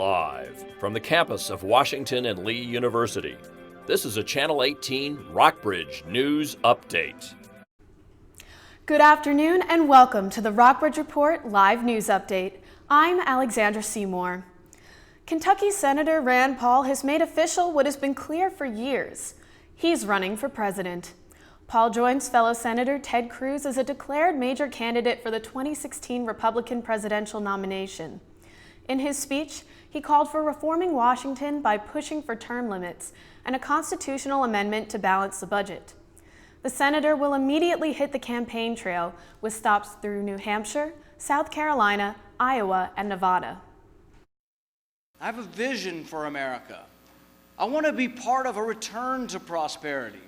Live from the campus of Washington and Lee University, this is a Channel 18 Rockbridge News Update. Good afternoon and welcome to the Rockbridge Report Live News Update. I'm Alexandra Seymour. Kentucky Senator Rand Paul has made official what has been clear for years. He's running for president. Paul joins fellow Senator Ted Cruz as a declared major candidate for the 2016 Republican presidential nomination. In his speech, he called for reforming Washington by pushing for term limits and a constitutional amendment to balance the budget. The senator will immediately hit the campaign trail with stops through New Hampshire, South Carolina, Iowa, and Nevada. I have a vision for America. I want to be part of a return to prosperity,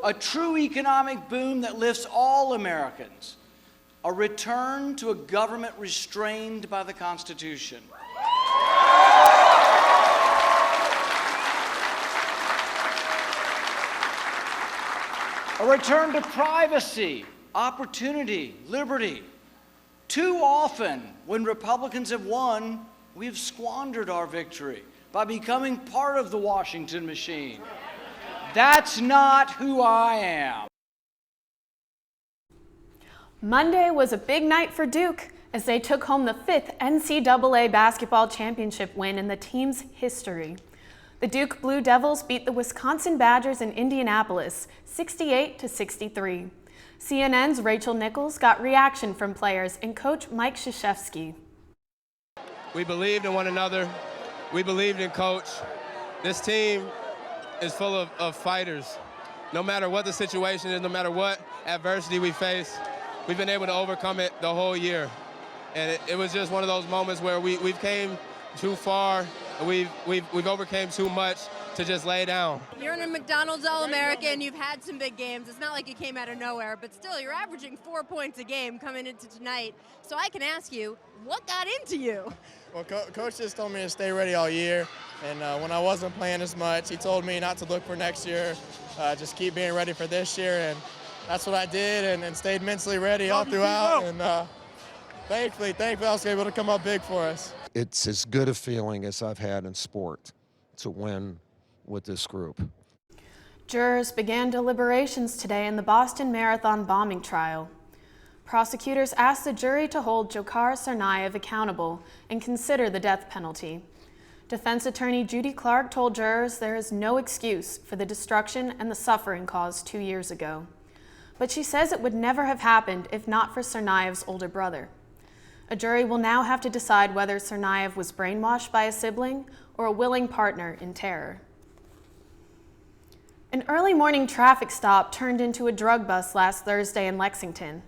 a true economic boom that lifts all Americans, a return to a government restrained by the Constitution. A return to privacy, opportunity, liberty. Too often, when Republicans have won, we have squandered our victory by becoming part of the Washington machine. That's not who I am. Monday was a big night for Duke as they took home the 5th NCAA basketball championship win in the team's history. The Duke Blue Devils beat the Wisconsin Badgers in Indianapolis 68-63. CNN's Rachel Nichols got reaction from players and coach Mike Krzyzewski. We believed in one another. We believed in coach. This team is full of fighters. No matter what the situation is, no matter what adversity we face, we've been able to overcome it the whole year. And it was just one of those moments where we've came too far and we've overcame too much to just lay down. You're in a McDonald's All-American. You've had some big games. It's not like you came out of nowhere, but still, you're averaging 4 points a game coming into tonight. So I can ask you, what got into you? Well, Coach just told me to stay ready all year, and when I wasn't playing as much, he told me not to look for next year, just keep being ready for this year, and that's what I did, and stayed mentally ready all throughout, and thankfully I was able to come up big for us. It's as good a feeling as I've had in sport to win with this group. Jurors began deliberations today in the Boston Marathon bombing trial. Prosecutors asked the jury to hold Dzhokhar Tsarnaev accountable and consider the death penalty. Defense attorney Judy Clark told jurors there is no excuse for the destruction and the suffering caused 2 years ago. But she says it would never have happened if not for Tsarnaev's older brother. A jury will now have to decide whether Tsarnaev was brainwashed by a sibling or a willing partner in terror. An early morning traffic stop turned into a drug bust last Thursday in Lexington.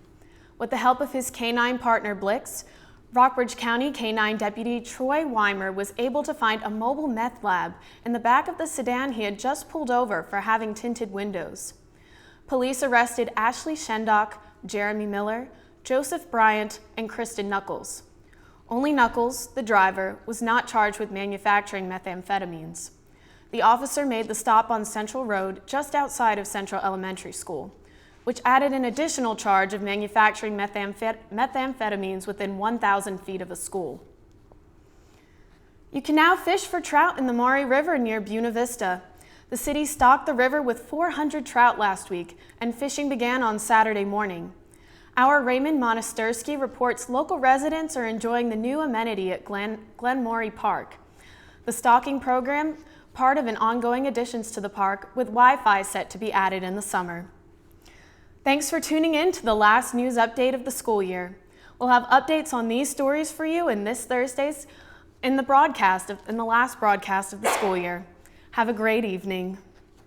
With the help of his canine partner Blix, Rockbridge County Canine Deputy Troy Weimer was able to find a mobile meth lab in the back of the sedan he had just pulled over for having tinted windows. Police arrested Ashley Shendock, Jeremy Miller, Joseph Bryant, and Kristen Knuckles. Only Knuckles, the driver, was not charged with manufacturing methamphetamines. The officer made the stop on Central Road just outside of Central Elementary School, which added an additional charge of manufacturing methamphetamines within 1,000 feet of a school. You can now fish for trout in the Maury River near Buena Vista. The city stocked the river with 400 trout last week, and fishing began on Saturday morning. Our Raymond Monastersky reports local residents are enjoying the new amenity at Glenmorey Park. The stocking program, part of an ongoing additions to the park, with Wi-Fi set to be added in the summer. Thanks for tuning in to the last news update of the school year. We'll have updates on these stories for you in this Thursday's in the last broadcast of the school year. Have a great evening.